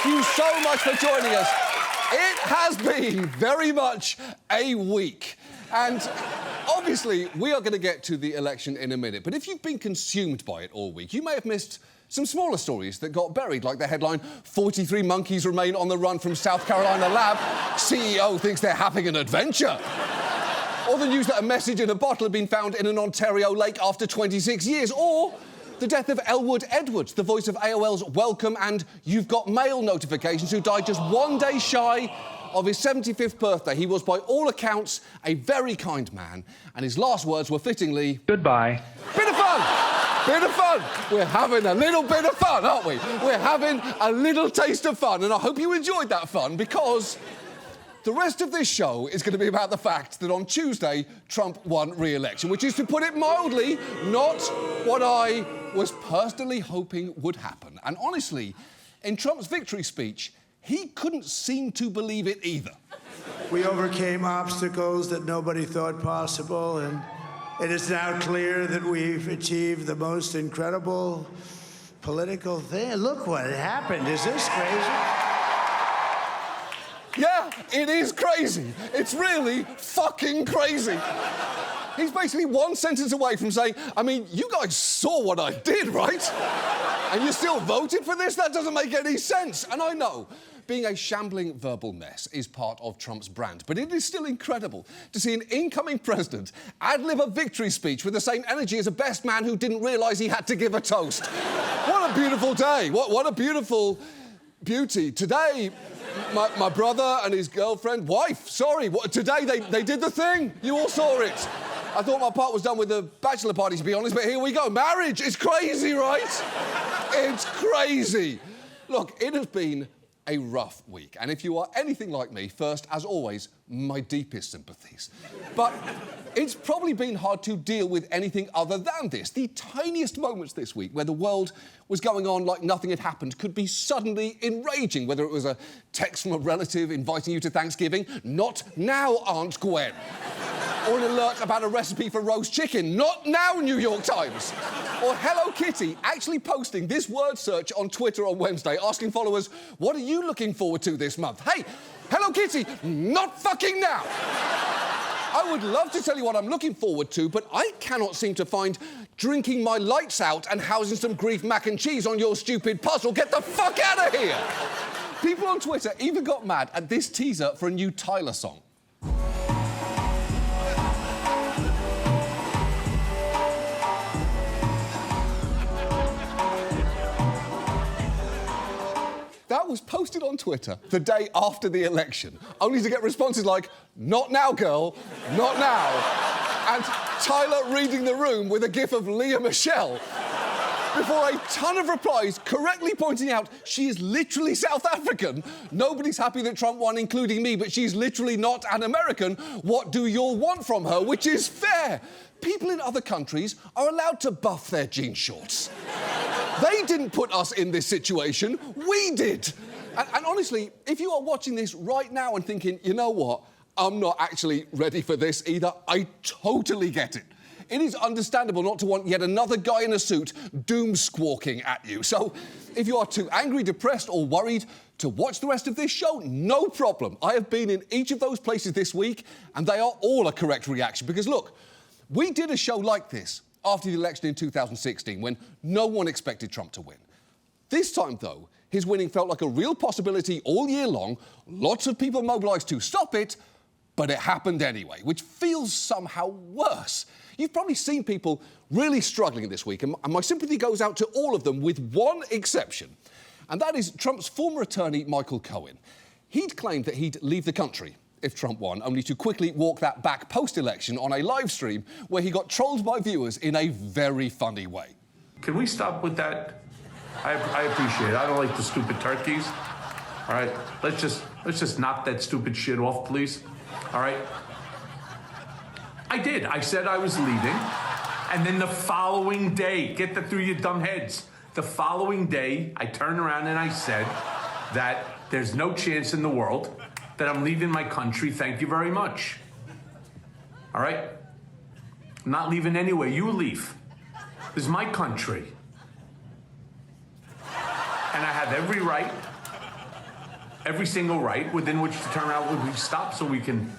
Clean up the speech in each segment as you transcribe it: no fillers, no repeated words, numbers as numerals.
you so much for joining us. It has been very much a week. And obviously, we are going to get to the election in a minute. But if you've been consumed by it all week, you may have missed some smaller stories that got buried, like the headline, 43 monkeys remain on the run from South Carolina lab. CEO thinks they're having an adventure. Or the news that a message in a bottle had been found in an Ontario lake after 26 years. Or the death of Elwood Edwards, the voice of AOL's Welcome and You've Got Mail notifications, who died just one day shy of his 75th birthday. He was, by all accounts, a very kind man, and his last words were fittingly... Goodbye. Bit of fun! Bit of fun! We're having a little bit of fun, aren't we? We're having a little taste of fun, and I hope you enjoyed that fun, because the rest of this show is going to be about the fact that on Tuesday, Trump won re-election, which is, to put it mildly, not what I was personally hoping would happen. And honestly, in Trump's victory speech, he couldn't seem to believe it either. We overcame obstacles that nobody thought possible, and it is now clear that we've achieved the most incredible political thing. Look what happened. Is this crazy? Yeah, it is crazy. It's really fucking crazy. He's basically one sentence away from saying, I mean, you guys saw what I did, right? And you still voted for this? That doesn't make any sense. And I know, being a shambling verbal mess is part of Trump's brand, but it is still incredible to see an incoming president ad-lib a victory speech with the same energy as a best man who didn't realise he had to give a toast. What a beautiful day. What a beautiful beauty. Today, my brother and his wife, today they did the thing. You all saw it. I thought my part was done with the bachelor party, to be honest, but here we go. Marriage is crazy, right? It's crazy. Look, it has been a rough week, and if you are anything like me, first, as always, my deepest sympathies. But it's probably been hard to deal with anything other than this. The tiniest moments this week where the world was going on like nothing had happened could be suddenly enraging, whether it was a text from a relative inviting you to Thanksgiving, not now, Aunt Gwen. Or an alert about a recipe for roast chicken. Not now, New York Times. Or Hello Kitty actually posting this word search on Twitter on Wednesday, asking followers, what are you looking forward to this month? Hey, Hello Kitty, not fucking now. I would love to tell you what I'm looking forward to, but I cannot seem to find drinking my lights out and housing some grief mac and cheese on your stupid puzzle. Get the fuck out of here. People on Twitter even got mad at this teaser for a new Tyler song. That was posted on Twitter the day after the election, only to get responses like, not now, girl, not now. And Tyler reading the room with a gif of Leah Michelle, before a ton of replies correctly pointing out she is literally South African. Nobody's happy that Trump won, including me, but she's literally not an American. What do you all want from her? Which is fair. People in other countries are allowed to buff their jean shorts. They didn't put us in this situation, we did. And honestly, if you are watching this right now and thinking, you know what, I'm not actually ready for this either, I totally get it. It is understandable not to want yet another guy in a suit doom-squawking at you. So if you are too angry, depressed or worried to watch the rest of this show, no problem. I have been in each of those places this week, and they are all a correct reaction. Because look, we did a show like this after the election in 2016, when no one expected Trump to win. This time, though, his winning felt like a real possibility all year long. Lots of people mobilised to stop it, but it happened anyway, which feels somehow worse. You've probably seen people really struggling this week, and my sympathy goes out to all of them, with one exception, and that is Trump's former attorney, Michael Cohen. He'd claimed that he'd leave the country if Trump won, only to quickly walk that back post-election on a live stream where he got trolled by viewers in a very funny way. Can we stop with that? I appreciate it. I don't like the stupid turkeys. All right, let's just knock that stupid shit off, please. All right. I did. I said I was leaving, and then the following day, get that through your dumb heads. The following day, I turned around and I said that there's no chance in the world that I'm leaving my country. Thank you very much. All right? I'm not leaving anywhere. You leave. This is my country. And I have every right every single right within which to turn around would we stop so we can...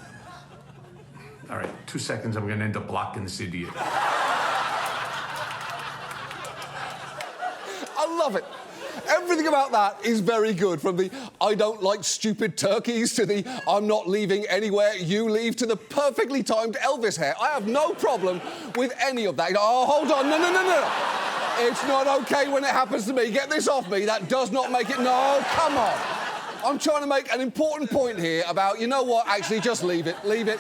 All right, 2 seconds, I'm gonna end up blocking this idiot. I love it. Everything about that is very good, from the I don't like stupid turkeys to the I'm not leaving anywhere you leave to the perfectly timed Elvis hair. I have no problem with any of that. Oh, hold on, no. It's not okay when it happens to me. Get this off me. That does not make it... No, come on. I'm trying to make an important point here about, you know what, actually, just leave it.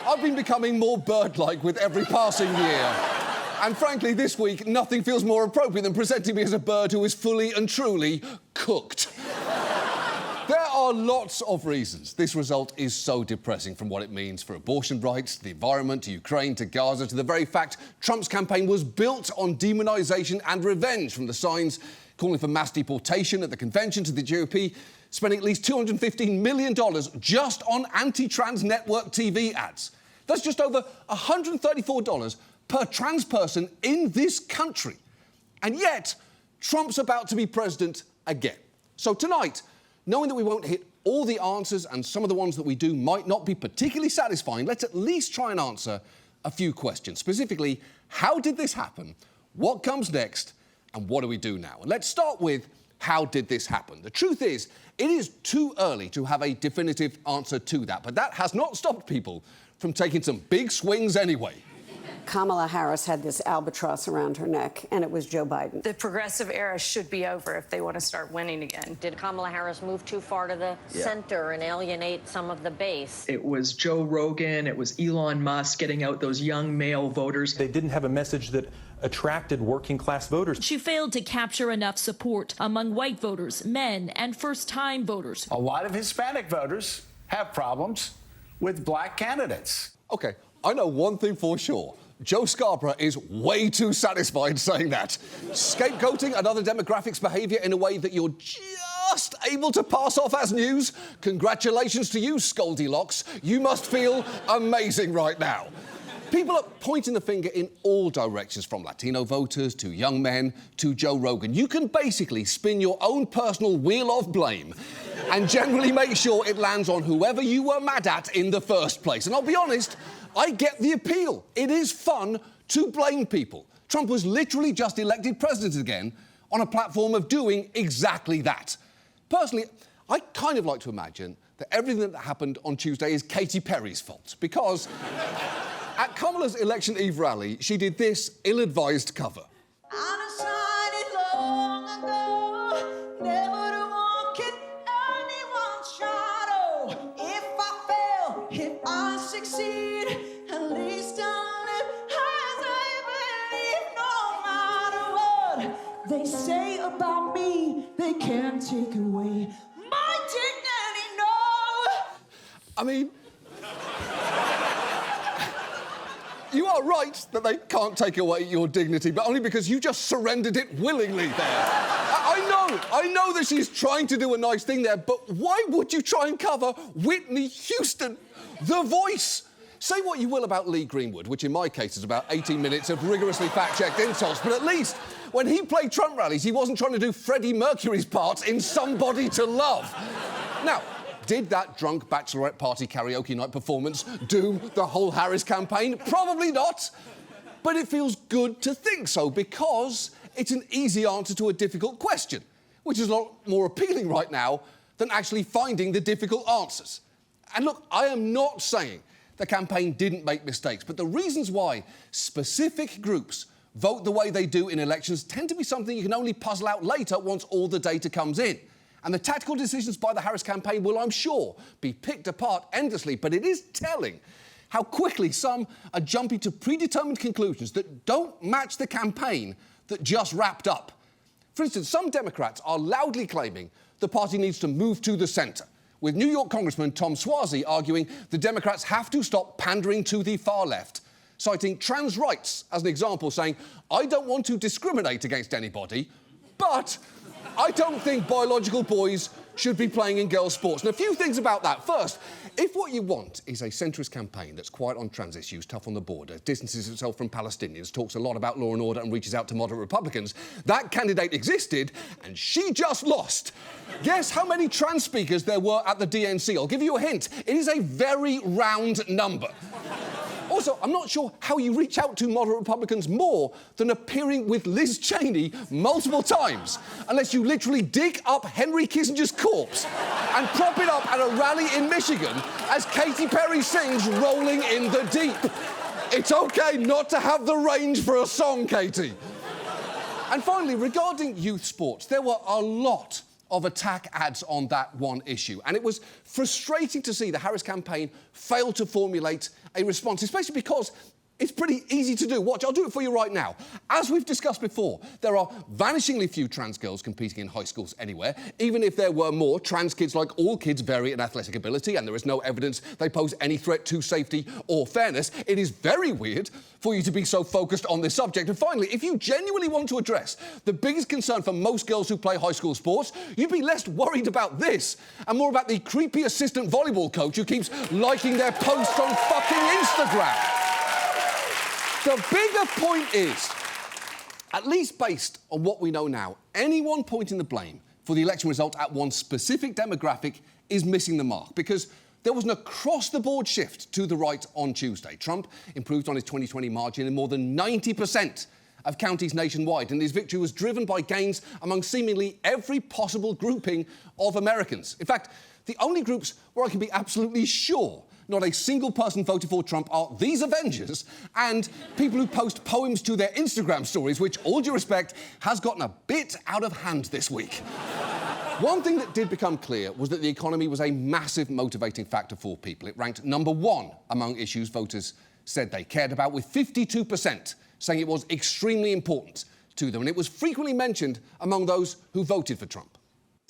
I've been becoming more bird-like with every passing year. And frankly, this week, nothing feels more appropriate than presenting me as a bird who is fully and truly cooked. There are lots of reasons this result is so depressing, from what it means for abortion rights, to the environment, to Ukraine, to Gaza, to the very fact Trump's campaign was built on demonisation and revenge, from the signs calling for mass deportation at the convention to the GOP spending at least $215 million just on anti-trans network TV ads. That's just over $134 per trans person in this country. And yet, Trump's about to be president again. So tonight, knowing that we won't hit all the answers and some of the ones that we do might not be particularly satisfying, let's at least try and answer a few questions. Specifically, how did this happen? What comes next? And what do we do now? And let's start with, how did this happen? The truth is, it is too early to have a definitive answer to that, but that has not stopped people from taking some big swings anyway. Kamala Harris had this albatross around her neck, and it was Joe Biden. The progressive era should be over if they want to start winning again. Did Kamala Harris move too far to the center and alienate some of the base? It was Joe Rogan, it was Elon Musk getting out those young male voters. They didn't have a message that attracted working-class voters. She failed to capture enough support among white voters, men, and first-time voters. A lot of Hispanic voters have problems with black candidates. OK, I know one thing for sure. Joe Scarborough is way too satisfied saying that. Scapegoating another demographic's behaviour in a way that you're just able to pass off as news? Congratulations to you, Scoldilocks. You must feel amazing right now. People are pointing the finger in all directions, from Latino voters to young men to Joe Rogan. You can basically spin your own personal wheel of blame and generally make sure it lands on whoever you were mad at in the first place. And I'll be honest, I get the appeal. It is fun to blame people. Trump was literally just elected president again on a platform of doing exactly that. Personally, I kind of like to imagine that everything that happened on Tuesday is Katy Perry's fault, because at Kamala's election eve rally, she did this ill-advised cover. They say about me, they can't take away my dignity, no! I mean, you are right that they can't take away your dignity, but only because you just surrendered it willingly there. I know that she's trying to do a nice thing there, but why would you try and cover Whitney Houston, The Voice? Say what you will about Lee Greenwood, which in my case is about 18 minutes of rigorously fact-checked insults, but at least when he played Trump rallies, he wasn't trying to do Freddie Mercury's part in Somebody to Love. Now, did that drunk bachelorette party karaoke night performance do the whole Harris campaign? Probably not. But it feels good to think so, because it's an easy answer to a difficult question, which is a lot more appealing right now than actually finding the difficult answers. And look, I am not saying the campaign didn't make mistakes, but the reasons why specific groups vote the way they do in elections tend to be something you can only puzzle out later once all the data comes in. And the tactical decisions by the Harris campaign will, I'm sure, be picked apart endlessly, but it is telling how quickly some are jumping to predetermined conclusions that don't match the campaign that just wrapped up. For instance, some Democrats are loudly claiming the party needs to move to the centre, with New York Congressman Tom Suozzi arguing the Democrats have to stop pandering to the far left, citing trans rights as an example, saying, I don't want to discriminate against anybody, but I don't think biological boys should be playing in girls' sports. And a few things about that. First, if what you want is a centrist campaign that's quiet on trans issues, tough on the border, distances itself from Palestinians, talks a lot about law and order and reaches out to moderate Republicans, that candidate existed and she just lost. Guess how many trans speakers there were at the DNC? I'll give you a hint. It is a very round number. Also, I'm not sure how you reach out to moderate Republicans more than appearing with Liz Cheney multiple times, unless you literally dig up Henry Kissinger's corpse and prop it up at a rally in Michigan as Katy Perry sings Rolling in the Deep. It's okay not to have the range for a song, Katy. And finally, regarding youth sports, there were a lot of attack ads on that one issue. And it was frustrating to see the Harris campaign fail to formulate a response, especially because it's pretty easy to do. Watch, I'll do it for you right now. As we've discussed before, there are vanishingly few trans girls competing in high schools anywhere. Even if there were more, trans kids, like all kids, vary in athletic ability, and there is no evidence they pose any threat to safety or fairness. It is very weird for you to be so focused on this subject. And finally, if you genuinely want to address the biggest concern for most girls who play high school sports, you'd be less worried about this and more about the creepy assistant volleyball coach who keeps liking their posts on fucking Instagram. The bigger point is, at least based on what we know now, anyone pointing the blame for the election result at one specific demographic is missing the mark, because there was an across-the-board shift to the right on Tuesday. Trump improved on his 2020 margin in more than 90% of counties nationwide, and his victory was driven by gains among seemingly every possible grouping of Americans. In fact, the only groups where I can be absolutely sure not a single person voted for Trump are these Avengers and people who post poems to their Instagram stories, which, all due respect, has gotten a bit out of hand this week. One thing that did become clear was that the economy was a massive motivating factor for people. It ranked number one among issues voters said they cared about, with 52% saying it was extremely important to them, and it was frequently mentioned among those who voted for Trump.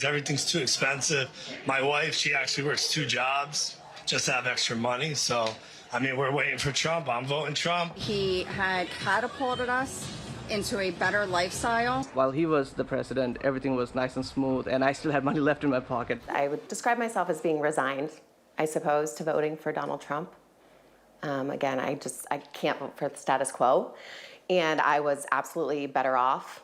Everything's too expensive. My wife, she actually works 2 jobs just to have extra money. So, I mean, we're waiting for Trump. I'm voting Trump. He had catapulted us into a better lifestyle. While he was the president, everything was nice and smooth, and I still had money left in my pocket. I would describe myself as being resigned, I suppose, to voting for Donald Trump. Again, I can't vote for the status quo. And I was absolutely better off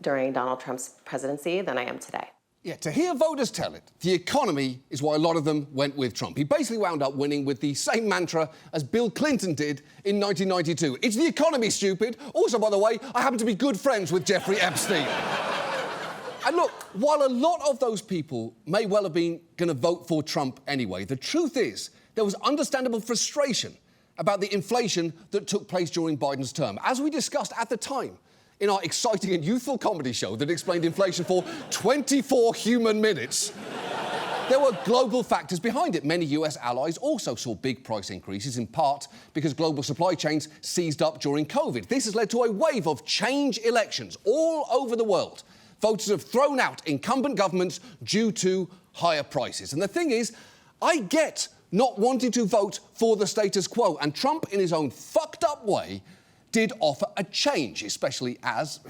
during Donald Trump's presidency than I am today. Yeah, to hear voters tell it, the economy is why a lot of them went with Trump. He basically wound up winning with the same mantra as Bill Clinton did in 1992. It's the economy, stupid. Also, by the way, I happen to be good friends with Jeffrey Epstein. And look, while a lot of those people may well have been going to vote for Trump anyway, the truth is there was understandable frustration about the inflation that took place during Biden's term. As we discussed at the time, in our exciting and youthful comedy show that explained inflation for 24 human minutes, there were global factors behind it. Many US allies also saw big price increases, in part because global supply chains seized up during COVID. This has led to a wave of change elections all over the world. Voters have thrown out incumbent governments due to higher prices. And the thing is, I get not wanting to vote for the status quo, and Trump, in his own fucked up way, did offer a change, especially as,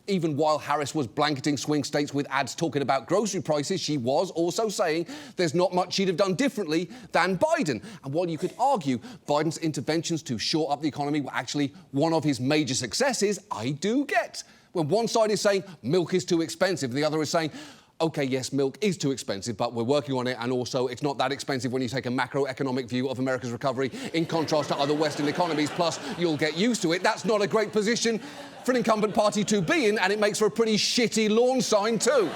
even while Harris was blanketing swing states with ads talking about grocery prices, she was also saying there's not much she'd have done differently than Biden. And while you could argue Biden's interventions to shore up the economy were actually one of his major successes, I do get when one side is saying milk is too expensive and the other is saying, OK, yes, milk is too expensive, but we're working on it, and also it's not that expensive when you take a macroeconomic view of America's recovery in contrast to other Western economies, plus you'll get used to it. That's not a great position for an incumbent party to be in, and it makes for a pretty shitty lawn sign, too.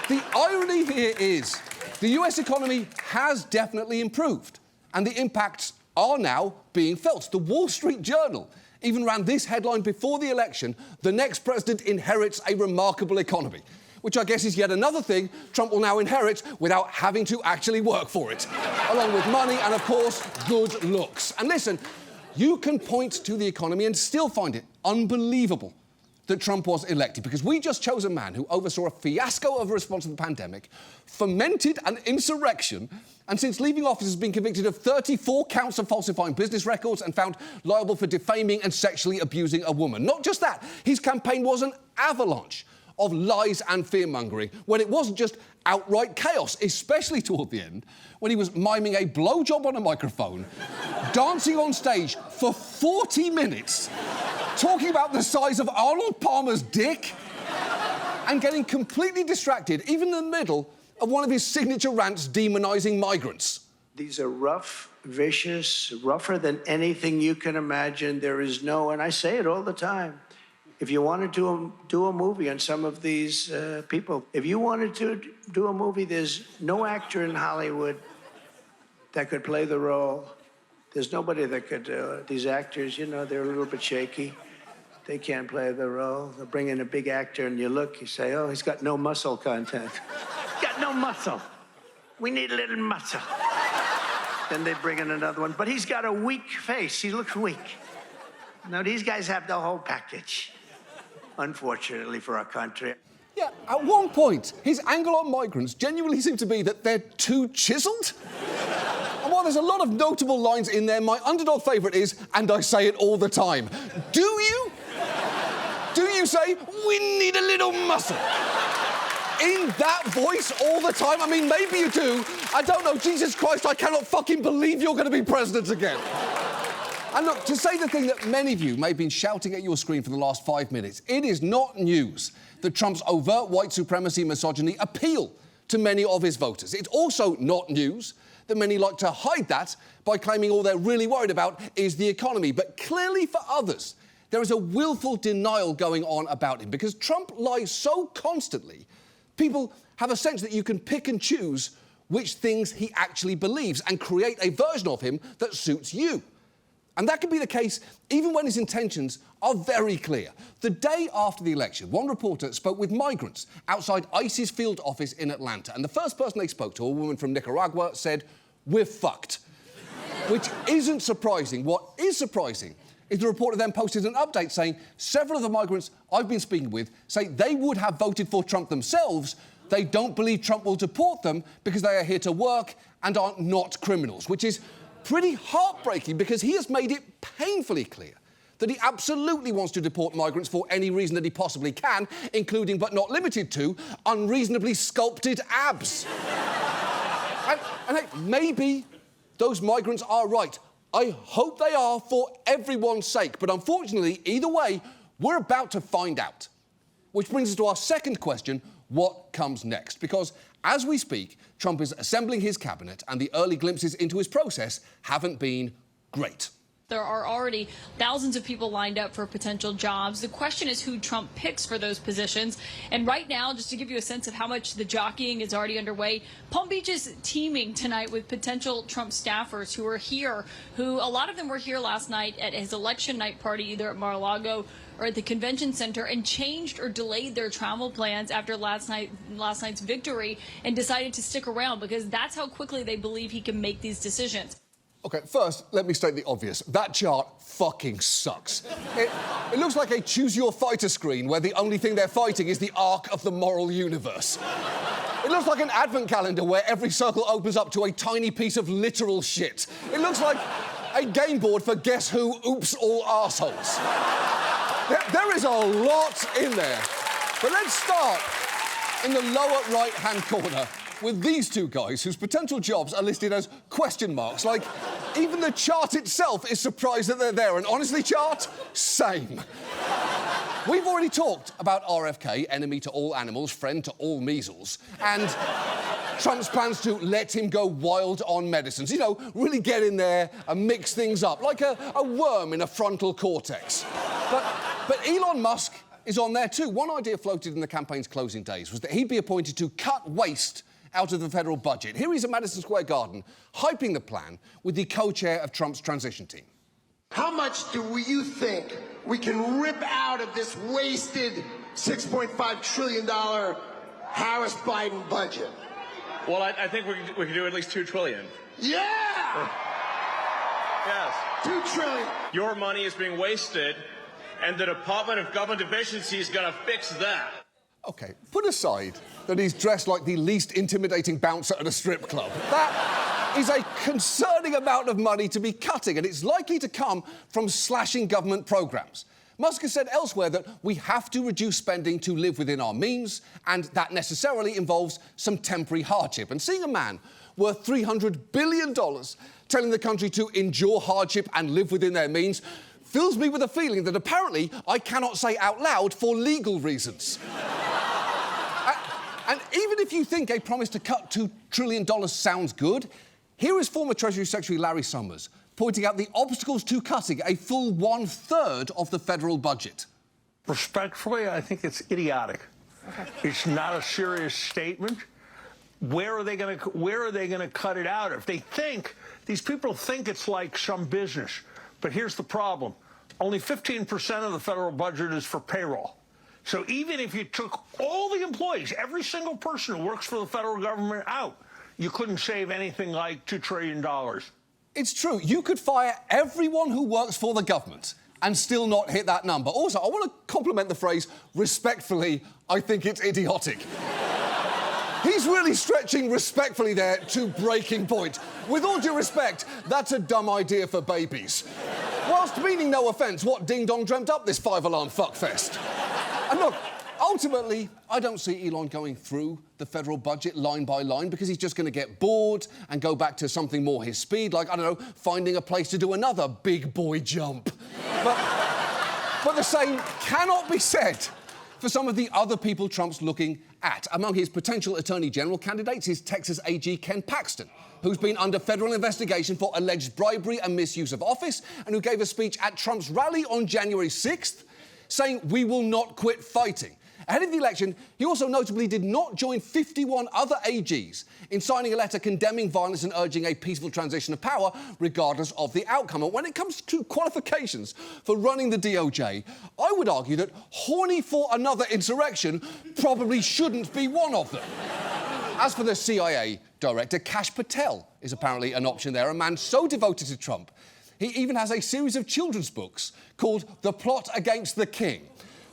The irony here is the US economy has definitely improved, and the impacts are now being felt. The Wall Street Journal even ran this headline before the election: the next president inherits a remarkable economy, which I guess is yet another thing Trump will now inherit without having to actually work for it, along with money and, of course, good looks. And listen, you can point to the economy and still find it unbelievable that Trump was elected, because we just chose a man who oversaw a fiasco of a response to the pandemic, fomented an insurrection, and since leaving office has been convicted of 34 counts of falsifying business records and found liable for defaming and sexually abusing a woman. Not just that, his campaign was an avalanche of lies and fear-mongering when it wasn't just outright chaos, especially toward the end, when he was miming a blowjob on a microphone, dancing on stage for 40 minutes, talking about the size of Arnold Palmer's dick, and getting completely distracted, even in the middle of one of his signature rants demonising migrants. These are rough, vicious, rougher than anything you can imagine. There is no, and I say it all the time, if you wanted to do a movie on some of these people, if you wanted to do a movie, there's no actor in Hollywood that could play the role. There's nobody that could do it. These actors, you know, they're a little bit shaky. They can't play the role. They'll bring in a big actor and you look, you say, oh, he's got no muscle content. He's got no muscle. We need a little muscle. Then they bring in another one, but he's got a weak face. He looks weak. No, these guys have the whole package, unfortunately for our country. Yeah, at one point, his angle on migrants genuinely seemed to be that they're too chiseled. And while there's a lot of notable lines in there, my underdog favourite is, and I say it all the time, do you? Do you say, we need a little muscle? In that voice all the time? I mean, maybe you do. I don't know. Jesus Christ, I cannot fucking believe you're going to be president again. And look, to say the thing that many of you may have been shouting at your screen for the last 5 minutes, it is not news that Trump's overt white supremacy and misogyny appeal to many of his voters. It's also not news that many like to hide that by claiming all they're really worried about is the economy. But clearly for others, there is a willful denial going on about him because Trump lies so constantly, people have a sense that you can pick and choose which things he actually believes and create a version of him that suits you. And that can be the case even when his intentions are very clear. The day after the election, one reporter spoke with migrants outside ICE's field office in Atlanta, and the first person they spoke to, a woman from Nicaragua, said, "We're fucked." Which isn't surprising. What is surprising is the reporter then posted an update saying several of the migrants I've been speaking with say they would have voted for Trump themselves. They don't believe Trump will deport them because they are here to work and are not criminals, which is pretty heartbreaking because he has made it painfully clear that he absolutely wants to deport migrants for any reason that he possibly can, including but not limited to unreasonably sculpted abs. and hey, maybe those migrants are right. I hope they are for everyone's sake. But unfortunately, either way, we're about to find out. Which brings us to our second question, what comes next? Because as we speak, Trump is assembling his cabinet and the early glimpses into his process haven't been great. There are already thousands of people lined up for potential jobs. The question is who Trump picks for those positions. And right now, just to give you a sense of how much the jockeying is already underway, Palm Beach is teeming tonight with potential Trump staffers who are here, who a lot of them were here last night at his election night party, either at Mar-a-Lago or at the convention center, and changed or delayed their travel plans after last night's victory and decided to stick around because that's how quickly they believe he can make these decisions. OK, first, let me state the obvious. That chart fucking sucks. It looks like a choose-your-fighter screen where the only thing they're fighting is the arc of the moral universe. It looks like an advent calendar where every circle opens up to a tiny piece of literal shit. It looks like a game board for Guess Who, Oops, All Arseholes. There is a lot in there. But let's start in the lower right-hand corner with these two guys whose potential jobs are listed as question marks. Like, even the chart itself is surprised that they're there. And honestly, chart, same. We've already talked about RFK, enemy to all animals, friend to all measles, and Trump's plans to let him go wild on medicines. You know, really get in there and mix things up, like a worm in a frontal cortex. But Elon Musk is on there too. One idea floated in the campaign's closing days was that he'd be appointed to cut waste out of the federal budget. Here he's at Madison Square Garden, hyping the plan with the co-chair of Trump's transition team. How much do you think we can rip out of this wasted $6.5 trillion Harris-Biden budget? Well, I think we can do at least $2 trillion. Yeah! Yes. $2 trillion. Your money is being wasted, and the Department of Government Efficiency is going to fix that. OK, put aside that he's dressed like the least intimidating bouncer at a strip club. That is a concerning amount of money to be cutting, and it's likely to come from slashing government programmes. Musk has said elsewhere that we have to reduce spending to live within our means, and that necessarily involves some temporary hardship. And seeing a man worth $300 billion telling the country to endure hardship and live within their means fills me with a feeling that apparently I cannot say out loud for legal reasons. And even if you think a promise to cut $2 trillion sounds good, here is former Treasury Secretary Larry Summers pointing out the obstacles to cutting a full 1/3 of the federal budget. Respectfully, I think it's idiotic. It's not a serious statement. Where are they going to cut it out? If they think, these people think it's like some business. But here's the problem. Only 15% of the federal budget is for payroll. So even if you took all the employees, every single person who works for the federal government out, you couldn't save anything like $2 trillion. It's true. You could fire everyone who works for the government and still not hit that number. Also, I want to compliment the phrase, respectfully, I think it's idiotic. He's really stretching respectfully there to breaking point. With all due respect, that's a dumb idea for babies. Whilst meaning no offence, what ding-dong dreamt up this five-alarm fuckfest? And look, ultimately, I don't see Elon going through the federal budget line by line because he's just going to get bored and go back to something more his speed, like, I don't know, finding a place to do another big boy jump. But the same cannot be said for some of the other people Trump's looking at. Among his potential Attorney General candidates is Texas AG Ken Paxton, who's been under federal investigation for alleged bribery and misuse of office, and who gave a speech at Trump's rally on January 6th, saying, "We will not quit fighting." Ahead of the election, he also notably did not join 51 other AGs in signing a letter condemning violence and urging a peaceful transition of power, regardless of the outcome. And when it comes to qualifications for running the DOJ, I would argue that horny for another insurrection probably shouldn't be one of them. As for the CIA director, Patel is apparently an option there, a man so devoted to Trump, he even has a series of children's books called The Plot Against the King.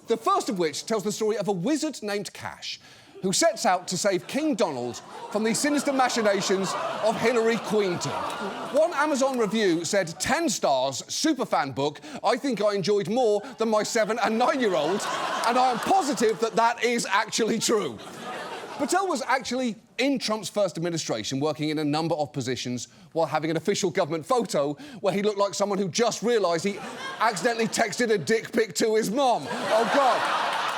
The first of which tells the story of a wizard named Cash, who sets out to save King Donald from the sinister machinations of Hillary Queenton. One Amazon review said 10 stars, superfan book, I think I enjoyed more than my 7- and 9-year-olds, and I am positive that that is actually true. Patel was actually in Trump's first administration, working in a number of positions while having an official government photo where he looked like someone who just realised he accidentally texted a dick pic to his mom. Oh, God.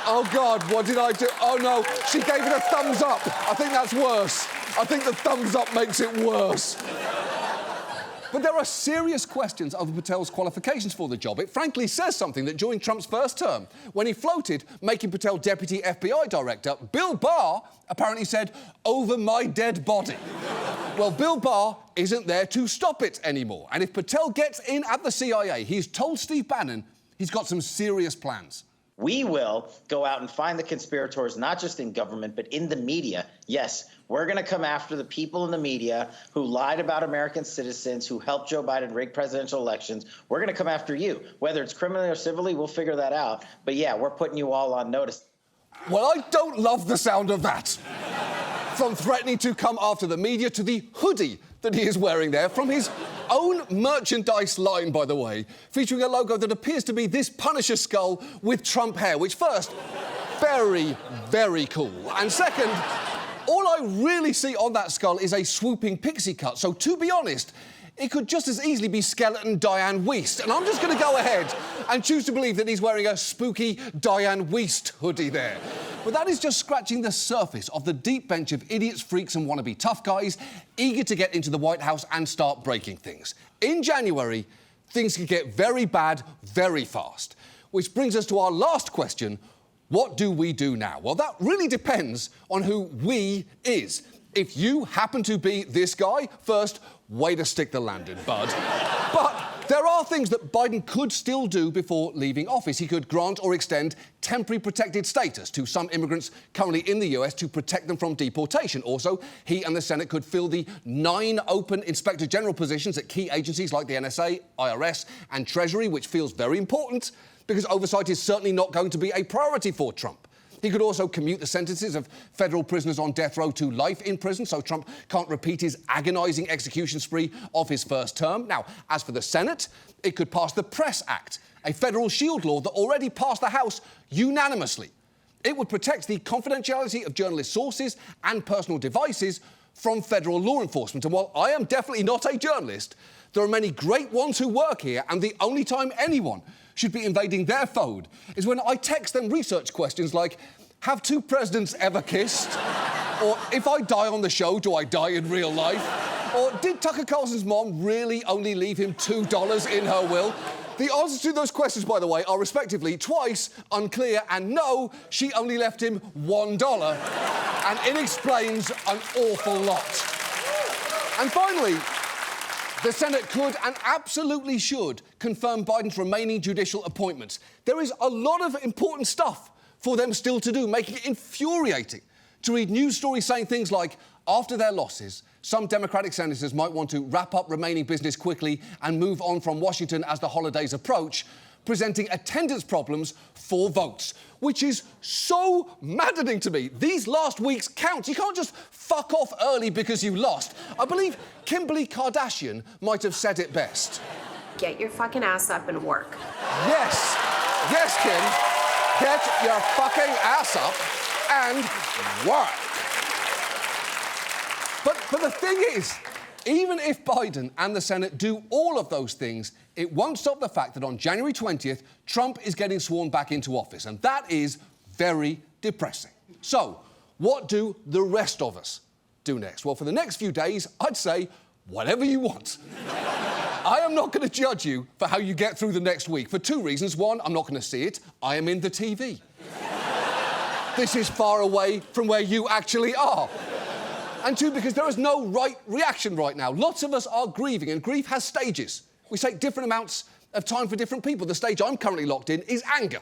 Oh, God, what did I do? Oh, no, she gave it a thumbs up. I think that's worse. I think the thumbs up makes it worse. But there are serious questions over Patel's qualifications for the job. It frankly says something that during Trump's first term, when he floated making Patel deputy FBI director, Bill Barr apparently said, "Over my dead body." Well, Bill Barr isn't there to stop it anymore. And if Patel gets in at the CIA, he's told Steve Bannon he's got some serious plans. We will go out and find the conspirators, not just in government, but in the media. Yes, we're going to come after the people in the media who lied about American citizens, who helped Joe Biden rig presidential elections. We're going to come after you. Whether it's criminally or civilly, we'll figure that out. But yeah, we're putting you all on notice. Well, I don't love the sound of that. From threatening to come after the media to the hoodie that he is wearing there, from his own merchandise line, by the way, featuring a logo that appears to be this Punisher skull with Trump hair, which first, very, very cool. And second, all I really see on that skull is a swooping pixie cut. So, to be honest, it could just as easily be skeleton Diane Wiest. And I'm just going to go ahead and choose to believe that he's wearing a spooky Diane Wiest hoodie there. But that is just scratching the surface of the deep bench of idiots, freaks and wannabe tough guys eager to get into the White House and start breaking things. In January, things could get very bad very fast. Which brings us to our last question. What do we do now? Well, that really depends on who we is. If you happen to be this guy, first, way to stick the landing, bud. But there are things that Biden could still do before leaving office. He could grant or extend temporary protected status to some immigrants currently in the US to protect them from deportation. Also, he and the Senate could fill the 9 open Inspector General positions at key agencies like the NSA, IRS and Treasury, which feels very important because oversight is certainly not going to be a priority for Trump. He could also commute the sentences of federal prisoners on death row to life in prison so Trump can't repeat his agonising execution spree of his first term. Now, as for the Senate, it could pass the Press Act, a federal shield law that already passed the House unanimously. It would protect the confidentiality of journalist sources and personal devices from federal law enforcement. And while I am definitely not a journalist, there are many great ones who work here, and the only time anyone should be invading their phone is when I text them research questions like, have two presidents ever kissed? Or if I die on the show, do I die in real life? Or did Tucker Carlson's mom really only leave him $2 in her will? The answers to those questions, by the way, are respectively twice, unclear, and no, she only left him $1. And it explains an awful lot. And finally, the Senate could and absolutely should confirm Biden's remaining judicial appointments. There is a lot of important stuff for them still to do, making it infuriating to read news stories saying things like, after their losses, some Democratic senators might want to wrap up remaining business quickly and move on from Washington as the holidays approach, presenting attendance problems for votes, which is so maddening to me. These last weeks count. You can't just fuck off early because you lost. I believe Kimberly Kardashian might have said it best. Get your fucking ass up and work. Yes. Yes, Kim. Get your fucking ass up and work. But the thing is, even if Biden and the Senate do all of those things, it won't stop the fact that on January 20th, Trump is getting sworn back into office, and that is very depressing. So, what do the rest of us do next? Well, for the next few days, I'd say whatever you want. I am not going to judge you for how you get through the next week for two reasons. One, I'm not going to see it. I am in the TV. This is far away from where you actually are. And two, because there is no right reaction right now. Lots of us are grieving, and grief has stages. We take different amounts of time for different people. The stage I'm currently locked in is anger.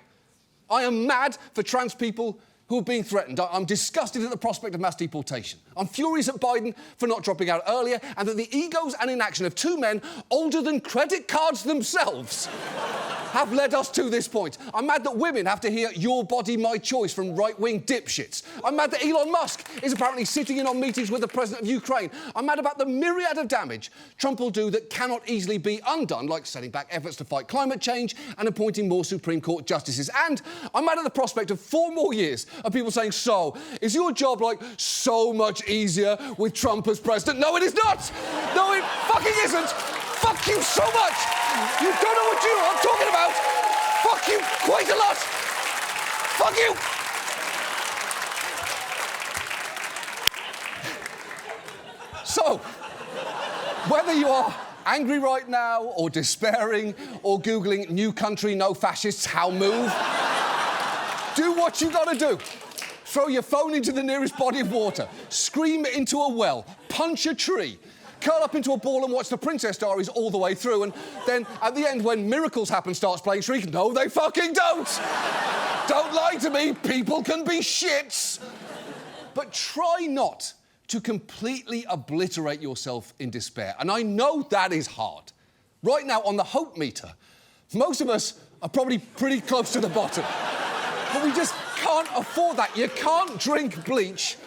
I am mad for trans people who are being threatened. I'm disgusted at the prospect of mass deportation. I'm furious at Biden for not dropping out earlier, and at the egos and inaction of two men older than credit cards themselves have led us to this point. I'm mad that women have to hear your body, my choice from right-wing dipshits. I'm mad that Elon Musk is apparently sitting in on meetings with the president of Ukraine. I'm mad about the myriad of damage Trump will do that cannot easily be undone, like setting back efforts to fight climate change and appointing more Supreme Court justices. And I'm mad at the prospect of 4 more years of people saying, so, is your job, like, so much easier with Trump as president? No, it is not! No, it fucking isn't! Fuck you so much! You don't know what I'm talking about! Fuck you quite a lot! Fuck you! So, whether you are angry right now, or despairing, or Googling new country, no fascists, how move, do what you gotta do. Throw your phone into the nearest body of water, scream into a well, punch a tree, curl up into a ball and watch the Princess Diaries all the way through, and then at the end, when Miracles Happen starts playing, shriek, no, they fucking don't! Don't lie to me, people can be shits! But try not to completely obliterate yourself in despair, and I know that is hard. Right now, on the hope meter, most of us are probably pretty close to the bottom. But we just can't afford that. You can't drink bleach,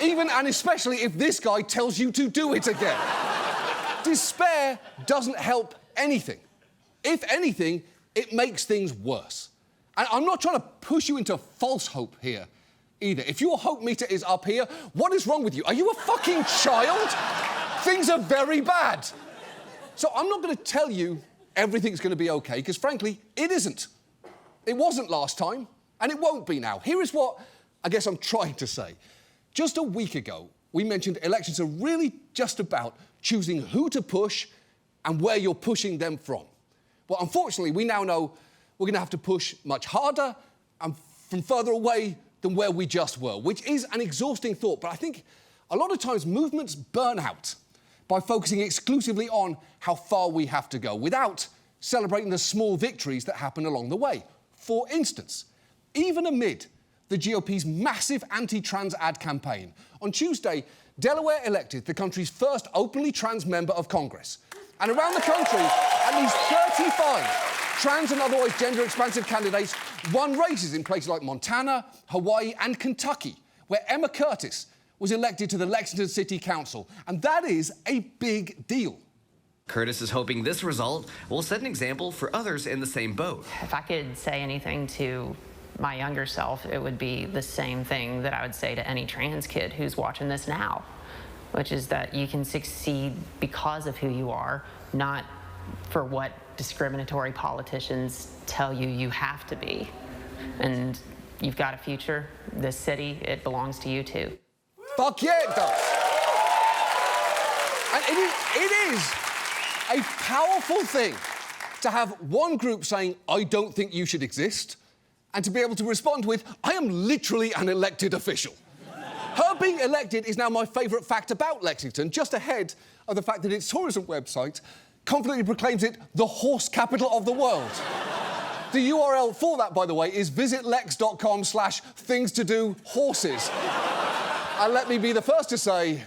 even and especially if this guy tells you to do it again. Despair doesn't help anything. If anything, it makes things worse. And I'm not trying to push you into false hope here either. If your hope meter is up here, what is wrong with you? Are you a fucking child? Things are very bad. So I'm not going to tell you everything's going to be okay, because frankly, it isn't. It wasn't last time, and it won't be now. Here is what I guess I'm trying to say. Just a week ago, we mentioned elections are really just about choosing who to push and where you're pushing them from. Well, unfortunately, we now know we're going to have to push much harder and from further away than where we just were, which is an exhausting thought. But I think a lot of times movements burn out by focusing exclusively on how far we have to go without celebrating the small victories that happen along the way. For instance, even amid the GOP's massive anti-trans ad campaign, on Tuesday, Delaware elected the country's first openly trans member of Congress. And around the country, at least 35 Trans and otherwise gender-expansive candidates won races in places like Montana, Hawaii and Kentucky, where Emma Curtis was elected to the Lexington City Council. And that is a big deal. Curtis is hoping this result will set an example for others in the same boat. If I could say anything to my younger self, it would be the same thing that I would say to any trans kid who's watching this now, which is that you can succeed because of who you are, not for what discriminatory politicians tell you you have to be. And you've got a future. This city, it belongs to you too. Fuck yeah, it does. And it is a powerful thing to have one group saying, I don't think you should exist, and to be able to respond with, I am literally an elected official. Her being elected is now my favourite fact about Lexington, just ahead of the fact that its tourism website confidently proclaims it the horse capital of the world. The URL for that, by the way, is visitlex.com/things-to-do-horses. And let me be the first to say,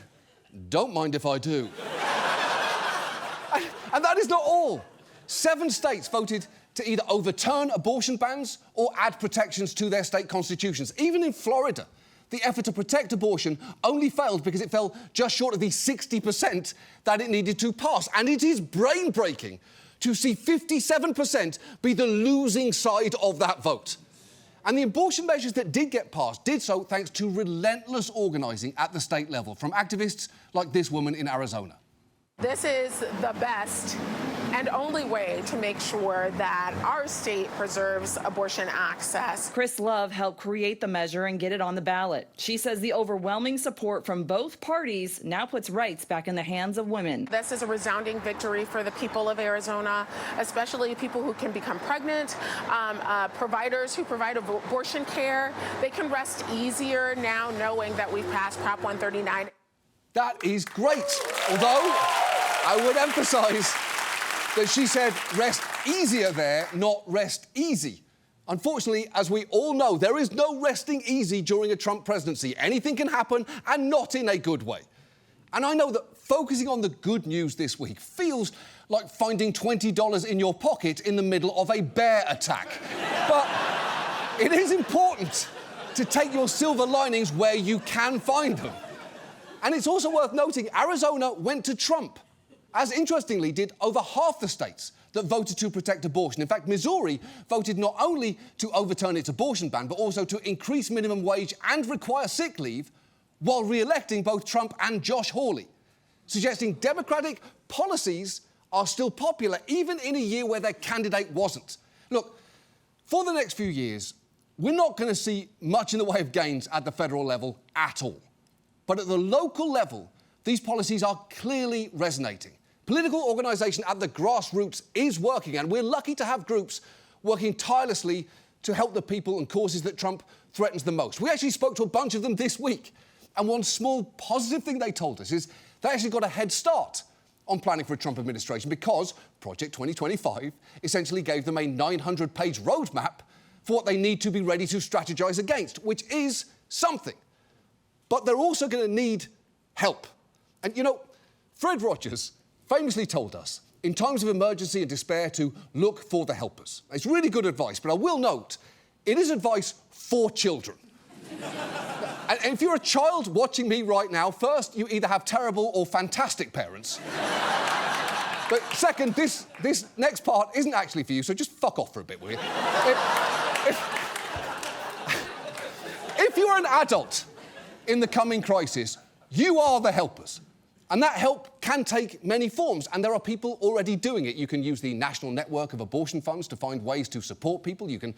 don't mind if I do. And that is not all. 7 states voted to either overturn abortion bans or add protections to their state constitutions. Even in Florida, the effort to protect abortion only failed because it fell just short of the 60% that it needed to pass. And it is brain-breaking to see 57% be the losing side of that vote. And the abortion measures that did get passed did so thanks to relentless organising at the state level from activists like this woman in Arizona. This is the best and only way to make sure that our state preserves abortion access. Chris Love helped create the measure and get it on the ballot. She says the overwhelming support from both parties now puts rights back in the hands of women. This is a resounding victory for the people of Arizona, especially people who can become pregnant, providers who provide abortion care. They can rest easier now knowing that we've passed Prop 139. That is great. Although, I would emphasise that she said rest easier there, not rest easy. Unfortunately, as we all know, there is no resting easy during a Trump presidency. Anything can happen, and not in a good way. And I know that focusing on the good news this week feels like finding $20 in your pocket in the middle of a bear attack. But it is important to take your silver linings where you can find them. And it's also worth noting Arizona went to Trump, as interestingly did over half the states that voted to protect abortion. In fact, Missouri voted not only to overturn its abortion ban, but also to increase minimum wage and require sick leave while re-electing both Trump and Josh Hawley, suggesting Democratic policies are still popular, even in a year where their candidate wasn't. Look, for the next few years, we're not going to see much in the way of gains at the federal level at all. But at the local level, these policies are clearly resonating. Political organisation at the grassroots is working, and we're lucky to have groups working tirelessly to help the people and causes that Trump threatens the most. We actually spoke to a bunch of them this week, and one small positive thing they told us is they actually got a head start on planning for a Trump administration because Project 2025 essentially gave them a 900-page roadmap for what they need to be ready to strategise against, which is something. But they're also going to need help. And, you know, Fred Rogers famously told us, in times of emergency and despair, to look for the helpers. It's really good advice, but I will note, it is advice for children. And if you're a child watching me right now, first, you either have terrible or fantastic parents. But second, this next part isn't actually for you, so just fuck off for a bit, will you? If you're an adult in the coming crisis, you are the helpers. And that help can take many forms, and there are people already doing it. You can use the National Network of Abortion Funds to find ways to support people. You can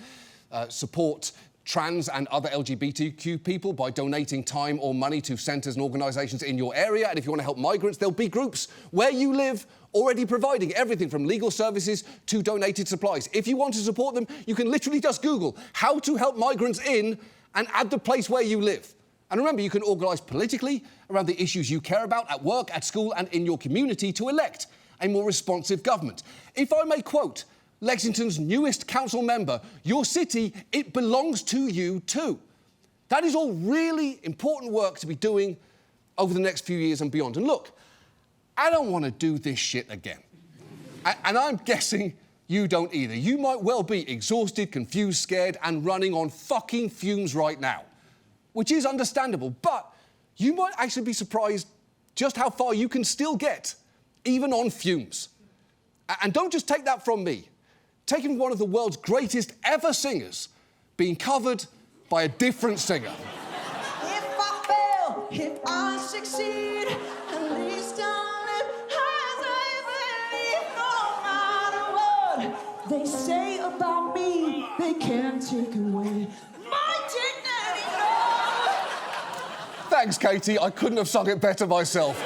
support trans and other LGBTQ people by donating time or money to centres and organisations in your area. And if you want to help migrants, there'll be groups where you live already providing everything from legal services to donated supplies. If you want to support them, you can literally just Google how to help migrants in and add the place where you live. And remember, you can organise politically around the issues you care about at work, at school and in your community to elect a more responsive government. If I may quote Lexington's newest council member, your city, it belongs to you too. That is all really important work to be doing over the next few years and beyond. And look, I don't want to do this shit again. And I'm guessing You don't either. You might well be exhausted, confused, scared, and running on fucking fumes right now, which is understandable, but you might actually be surprised just how far you can still get, even on fumes. And don't just take that from me. Take it from one of the world's greatest ever singers being covered by a different singer. If I fail, if I succeed, at least I'll live as I believe. No matter what they say about me, they can't take away my dignity. No. Thanks, Katie. I couldn't have sung it better myself.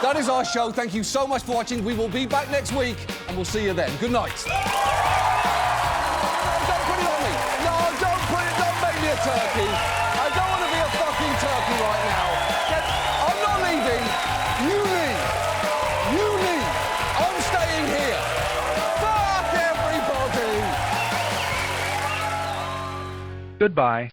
That is our show. Thank you so much for watching. We will be back next week, and we'll see you then. Good night. Don't put it on me. No, don't put it. Don't make me a turkey. I don't want to be a fucking turkey right now. I'm not leaving. You leave. You leave. I'm staying here. Fuck everybody. Goodbye.